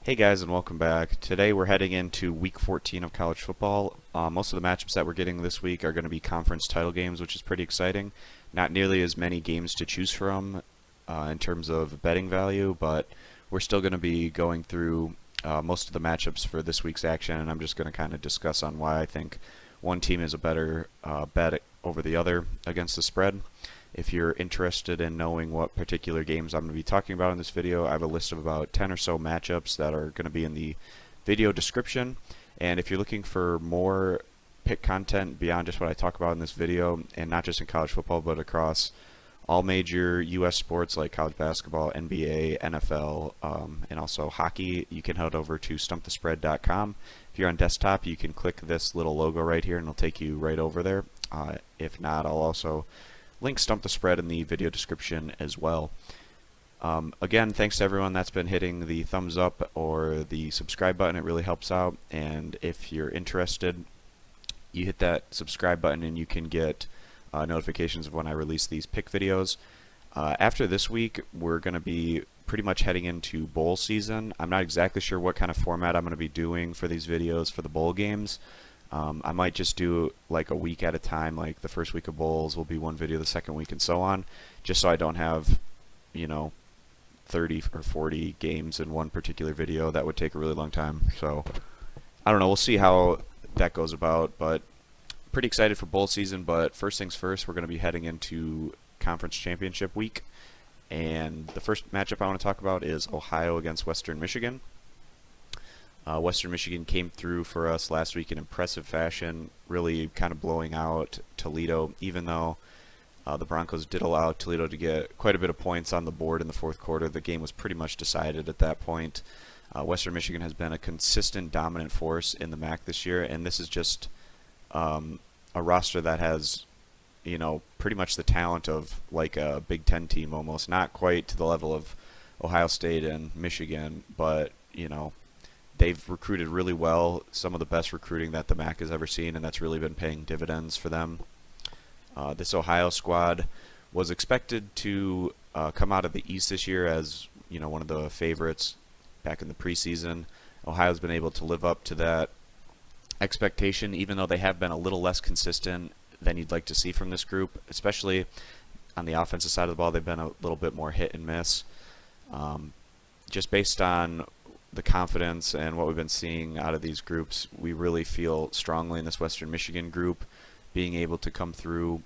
Hey guys, and welcome back. Today we're heading into week 14 of college football. Most of the matchups that we're getting this week are going to be conference title games, which is pretty exciting. Not nearly as many games to choose from in terms of betting value, but we're still going to be going through most of the matchups for this week's action, and I'm just going to kind of discuss on why I think one team is a better bet over the other against the spread. If you're interested in knowing what particular games I'm going to be talking about in this video, I have a list of about 10 or so matchups that are going to be in the video description. And if you're looking for more pick content beyond just what I talk about in this video, and not just in college football, but across all major U.S. sports like college basketball, NBA, NFL, and also hockey, you can head over to stumpthespread.com. If you're on desktop, you can click this little logo right here and it'll take you right over there. If not, I'll also link Stump the Spread in the video description as well. Again, thanks to everyone that's been hitting the thumbs up or the subscribe button. It really helps out. And if you're interested, you hit that subscribe button and you can get notifications of when I release these pick videos. After this week, we're going to be pretty much heading into bowl season. I'm not exactly sure what kind of format I'm going to be doing for these videos for the bowl games. I might just do like a week at a time, like the first week of bowls will be one video, the second week, and so on, just so I don't have, 30 or 40 games in one particular video. That would take a really long time. So I don't know, we'll see how that goes about, but pretty excited for bowl season. But first things first, we're going to be heading into conference championship week, and the first matchup I want to talk about is Ohio against Western Michigan. Western Michigan came through for us last week in impressive fashion, really kind of blowing out Toledo, even though the Broncos did allow Toledo to get quite a bit of points on the board in the fourth quarter. The game was pretty much decided at that point. Western Michigan has been a consistent dominant force in the MAC this year, and this is just a roster that has, pretty much the talent of like a Big Ten team almost. Not quite to the level of Ohio State and Michigan, but, they've recruited really well, some of the best recruiting that the MAC has ever seen, and that's really been paying dividends for them. This Ohio squad was expected to come out of the East this year as one of the favorites back in the preseason. Ohio's been able to live up to that expectation, even though they have been a little less consistent than you'd like to see from this group, especially on the offensive side of the ball. They've been a little bit more hit and miss. Just based on the confidence and what we've been seeing out of these groups, we really feel strongly in this Western Michigan group being able to come through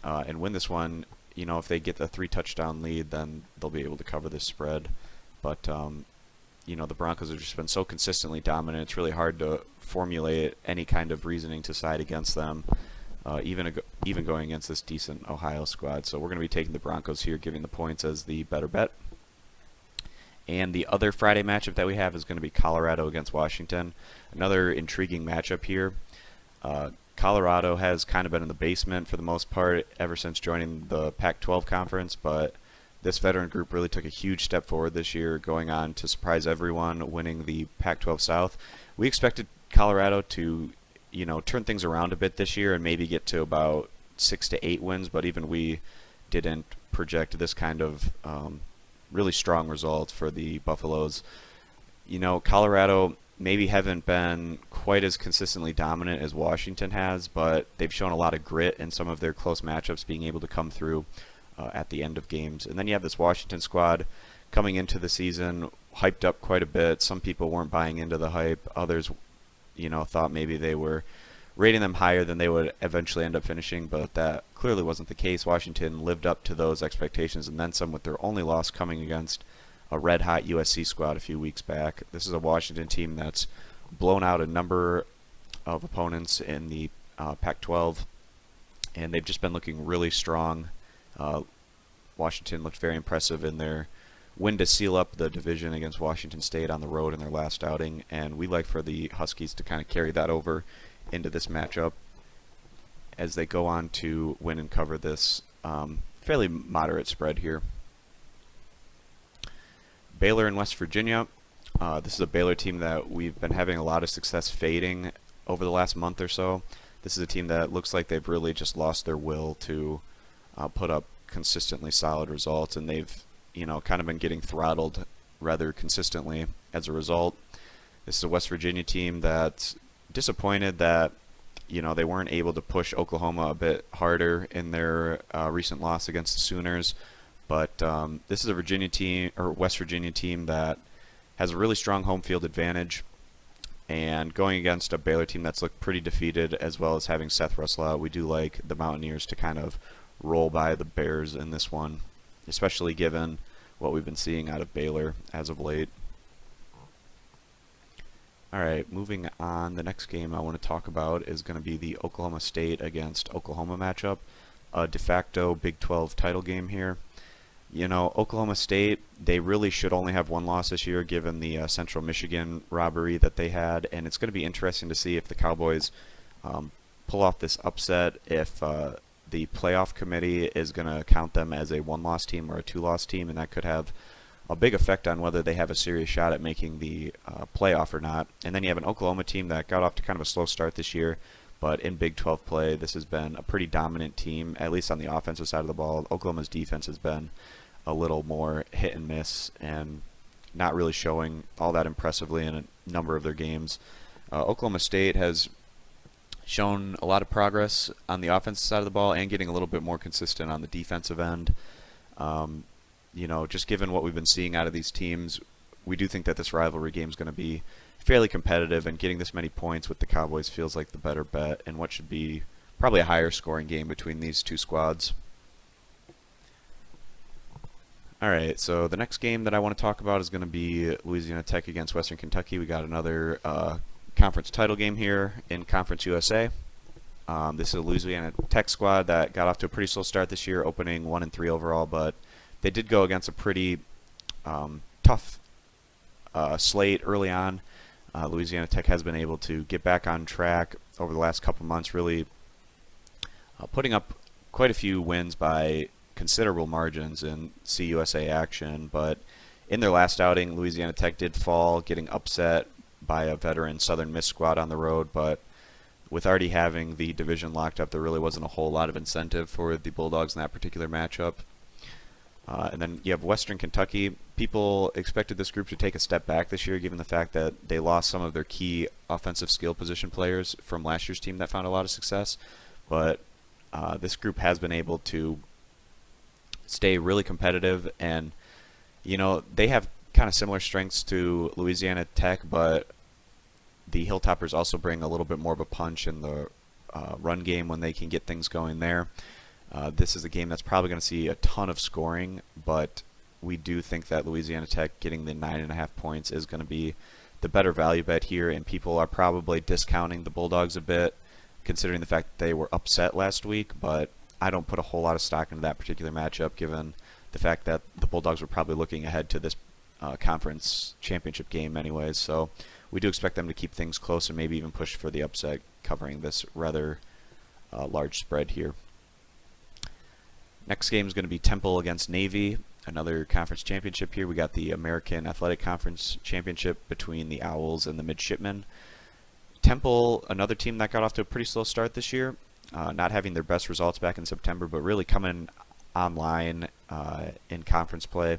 and win this one. If they get the 3-touchdown lead, then they'll be able to cover this spread. But the Broncos have just been so consistently dominant, it's really hard to formulate any kind of reasoning to side against them, even going against this decent Ohio squad. So we're going to be taking the Broncos here, giving the points as the better bet. And the other Friday matchup that we have is going to be Colorado against Washington. Another intriguing matchup here. Colorado has kind of been in the basement for the most part ever since joining the Pac-12 conference, but this veteran group really took a huge step forward this year, going on to surprise everyone, winning the Pac-12 South. We expected Colorado to, turn things around a bit this year and maybe get to about 6 to 8 wins, but even we didn't project this kind of really strong results for the Buffaloes. Colorado maybe haven't been quite as consistently dominant as Washington has, but they've shown a lot of grit in some of their close matchups, being able to come through at the end of games. And then you have this Washington squad coming into the season, hyped up quite a bit. Some people weren't buying into the hype. Others, thought maybe they were rating them higher than they would eventually end up finishing, but that clearly wasn't the case. Washington lived up to those expectations and then some, with their only loss coming against a red-hot USC squad a few weeks back. This is a Washington team that's blown out a number of opponents in the Pac-12, and they've just been looking really strong. Washington looked very impressive in their win to seal up the division against Washington State on the road in their last outing, and we'd like for the Huskies to kind of carry that over into this matchup as they go on to win and cover this fairly moderate spread here. Baylor in West Virginia. This is a Baylor team that we've been having a lot of success fading over the last month or so. This is a team that looks like they've really just lost their will to put up consistently solid results, and they've kind of been getting throttled rather consistently as a result. This is a West Virginia team that's disappointed that they weren't able to push Oklahoma a bit harder in their recent loss against the Sooners. But this is a Virginia team, or West Virginia team, that has a really strong home field advantage. And going against a Baylor team that's looked pretty defeated, as well as having Seth Russell out, we do like the Mountaineers to kind of roll by the Bears in this one, especially given what we've been seeing out of Baylor as of late. Alright, moving on, the next game I want to talk about is going to be the Oklahoma State against Oklahoma matchup, a de facto Big 12 title game here. Oklahoma State, they really should only have one loss this year given the Central Michigan robbery that they had, and it's going to be interesting to see if the Cowboys pull off this upset, if the playoff committee is going to count them as a one-loss team or a two-loss team, and that could have a big effect on whether they have a serious shot at making the playoff or not. And then you have an Oklahoma team that got off to kind of a slow start this year, but in Big 12 play, this has been a pretty dominant team, at least on the offensive side of the ball. Oklahoma's defense has been a little more hit and miss and not really showing all that impressively in a number of their games. Oklahoma State has shown a lot of progress on the offensive side of the ball and getting a little bit more consistent on the defensive end. Just given what we've been seeing out of these teams, we do think that this rivalry game is going to be fairly competitive, and getting this many points with the Cowboys feels like the better bet in what should be probably a higher scoring game between these two squads. Alright, so the next game that I want to talk about is going to be Louisiana Tech against Western Kentucky. We got another conference title game here in Conference USA. This is a Louisiana Tech squad that got off to a pretty slow start this year, opening 1-3 overall, but they did go against a pretty tough slate early on. Louisiana Tech has been able to get back on track over the last couple months, really putting up quite a few wins by considerable margins in CUSA action. But in their last outing, Louisiana Tech did fall, getting upset by a veteran Southern Miss squad on the road. But with already having the division locked up, there really wasn't a whole lot of incentive for the Bulldogs in that particular matchup. And then you have Western Kentucky. People expected this group to take a step back this year, given the fact that they lost some of their key offensive skill position players from last year's team that found a lot of success. But this group has been able to stay really competitive, and they have kind of similar strengths to Louisiana Tech, but the Hilltoppers also bring a little bit more of a punch in the run game when they can get things going there. This is a game that's probably going to see a ton of scoring, but we do think that Louisiana Tech getting the 9.5 points is going to be the better value bet here, and people are probably discounting the Bulldogs a bit, considering the fact that they were upset last week, but I don't put a whole lot of stock into that particular matchup, given the fact that the Bulldogs were probably looking ahead to this conference championship game anyways. So we do expect them to keep things close and maybe even push for the upset, covering this rather large spread here. Next game is going to be Temple against Navy, another conference championship here. We got the American Athletic Conference Championship between the Owls and the Midshipmen. Temple, another team that got off to a pretty slow start this year, not having their best results back in September, but really coming online in conference play.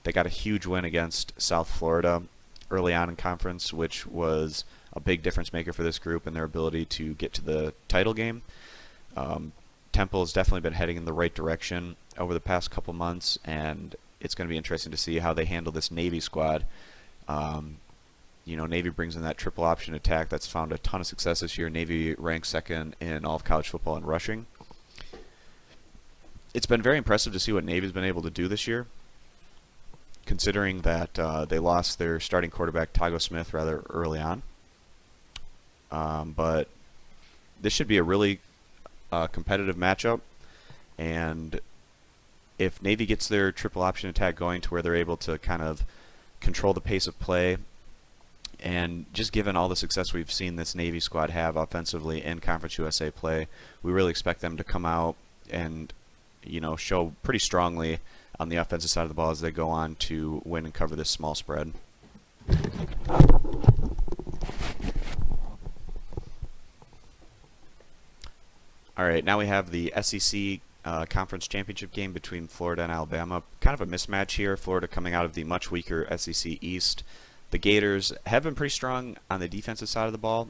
They got a huge win against South Florida early on in conference, which was a big difference maker for this group and their ability to get to the title game. Temple has definitely been heading in the right direction over the past couple months, and it's going to be interesting to see how they handle this Navy squad. Navy brings in that triple option attack that's found a ton of success this year. Navy ranks second in all of college football in rushing. It's been very impressive to see what Navy's been able to do this year, considering that they lost their starting quarterback, Tago Smith, rather early on. But this should be a really competitive matchup, and if Navy gets their triple option attack going to where they're able to kind of control the pace of play, and just given all the success we've seen this Navy squad have offensively in Conference USA play, we really expect them to come out and show pretty strongly on the offensive side of the ball as they go on to win and cover this small spread. Alright, now we have the SEC conference championship game between Florida and Alabama. Kind of a mismatch here. Florida coming out of the much weaker SEC East. The Gators have been pretty strong on the defensive side of the ball,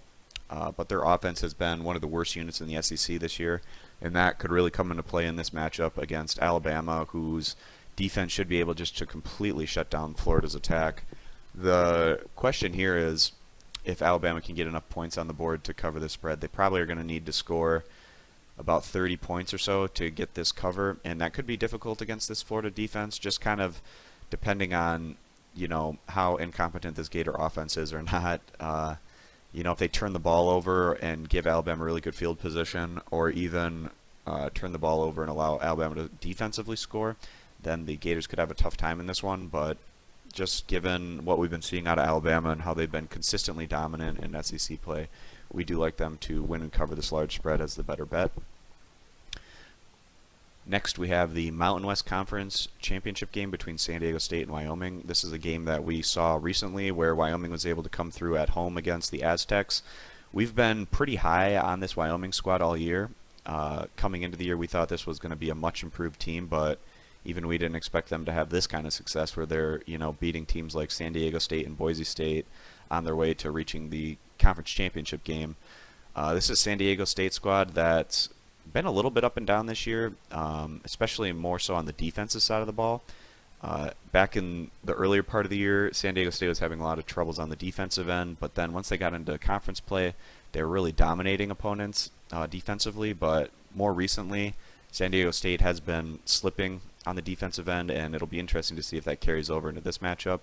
but their offense has been one of the worst units in the SEC this year, and that could really come into play in this matchup against Alabama, whose defense should be able just to completely shut down Florida's attack. The question here is if Alabama can get enough points on the board to cover the spread. They probably are going to need to score about 30 points or so to get this cover, and that could be difficult against this Florida defense, just kind of depending on, you know, how incompetent this Gator offense is or not. You know, if they turn the ball over and give Alabama really good field position, or even turn the ball over and allow Alabama to defensively score, then the Gators could have a tough time in this one. But just given what we've been seeing out of Alabama and how they've been consistently dominant in SEC play, we do like them to win and cover this large spread as the better bet. Next, we have the Mountain West Conference championship game between San Diego State and Wyoming. This is a game that we saw recently where Wyoming was able to come through at home against the Aztecs. We've been pretty high on this Wyoming squad all year. Coming into the year, we thought this was going to be a much improved team, but even we didn't expect them to have this kind of success where they're, you know, beating teams like San Diego State and Boise State on their way to reaching the conference championship game. This is San Diego State squad that's been a little bit up and down this year, especially more so on the defensive side of the ball. Back in the earlier part of the year, San Diego State was having a lot of troubles on the defensive end, but then once they got into conference play, they were really dominating opponents defensively. But more recently, San Diego State has been slipping on the defensive end, and it'll be interesting to see if that carries over into this matchup.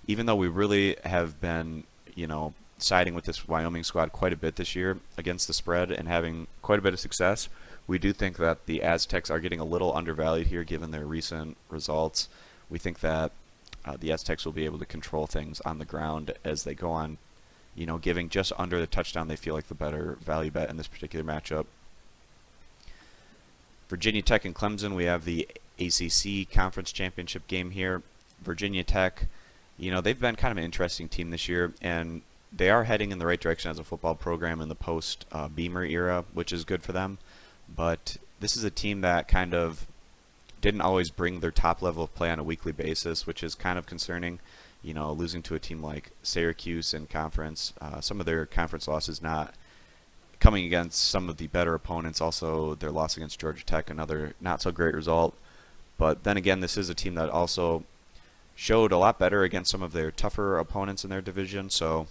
Even though we really have been, you know, siding with this Wyoming squad quite a bit this year against the spread and having quite a bit of success, we do think that the Aztecs are getting a little undervalued here given their recent results. We think that the Aztecs will be able to control things on the ground as they go on, you know, giving just under the touchdown. They feel like the better value bet in this particular matchup. Virginia Tech and Clemson, we have the ACC Conference Championship game here. Virginia Tech, you know, they've been kind of an interesting team this year, and they are heading in the right direction as a football program in the post-Beamer era, which is good for them. But this is a team that kind of didn't always bring their top level of play on a weekly basis, which is kind of concerning. You know, losing to a team like Syracuse in conference, some of their conference losses not coming against some of the better opponents. Also, their loss against Georgia Tech, another not so great result. But then again, this is a team that also showed a lot better against some of their tougher opponents in their division. So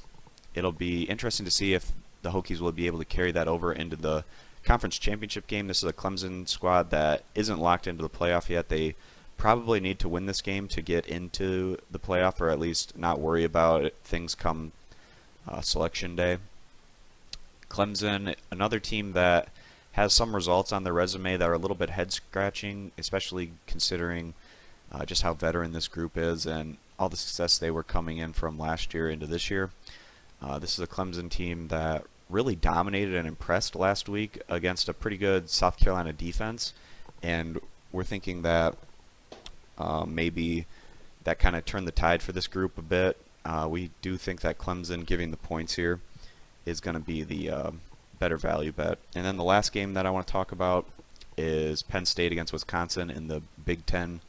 it'll be interesting to see if the Hokies will be able to carry that over into the conference championship game. This is a Clemson squad that isn't locked into the playoff yet. They probably need to win this game to get into the playoff, or at least not worry about it, things come selection day. Clemson, another team that has some results on their resume that are a little bit head-scratching, especially considering just how veteran this group is and all the success they were coming in from last year into this year. This is a Clemson team that really dominated and impressed last week against a pretty good South Carolina defense, and we're thinking that maybe that kind of turned the tide for this group a bit. We do think that Clemson giving the points here is going to be the better value bet. And then the last game that I want to talk about is Penn State against Wisconsin in the Big Ten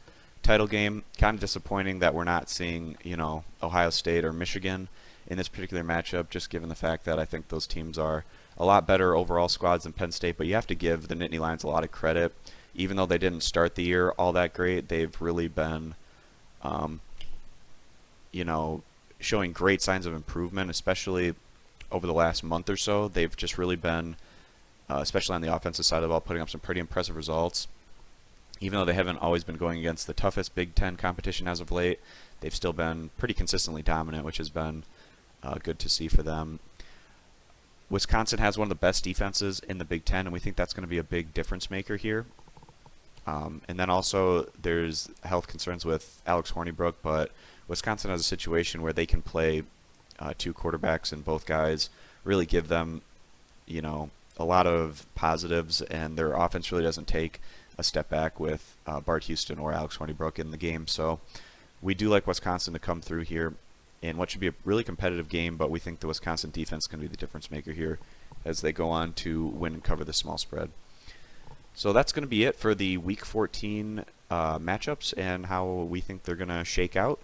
title game. Kind of disappointing that we're not seeing, you know, Ohio State or Michigan in this particular matchup, just given the fact that I think those teams are a lot better overall squads than Penn State. But you have to give the Nittany Lions a lot of credit. Even though they didn't start the year all that great, they've really been, you know, showing great signs of improvement, especially over the last month or so. They've just really been, especially on the offensive side of the ball, putting up some pretty impressive results. Even though they haven't always been going against the toughest Big Ten competition as of late, they've still been pretty consistently dominant, which has been good to see for them. Wisconsin has one of the best defenses in the Big Ten, and we think that's going to be a big difference maker here. And then also there's health concerns with Alex Hornibrook, but Wisconsin has a situation where they can play two quarterbacks, and both guys really give them, you know, a lot of positives, and their offense really doesn't take a step back with Bart Houston or Alex Hornibrook in the game. So we do like Wisconsin to come through here in what should be a really competitive game, but we think the Wisconsin defense can be the difference maker here as they go on to win and cover the small spread. So that's going to be it for the Week 14 matchups and how we think they're going to shake out.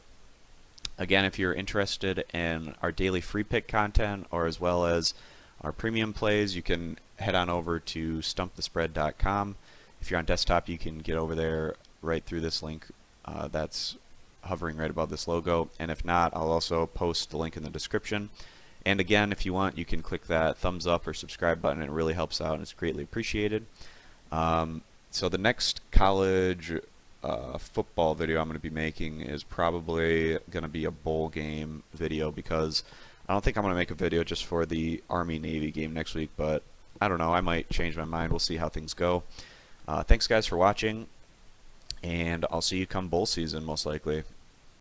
Again, if you're interested in our daily free pick content or as well as our premium plays, you can head on over to stumpthespread.com. If you're on desktop, you can get over there right through this link that's hovering right above this logo. And if not, I'll also post the link in the description. And again, if you want, you can click that thumbs up or subscribe button. It really helps out and it's greatly appreciated. So the next college football video I'm going to be making is probably going to be a bowl game video, because I don't think I'm going to make a video just for the Army-Navy game next week, but I don't know. I might change my mind. We'll see how things go. Thanks, guys, for watching, and I'll see you come bowl season, most likely.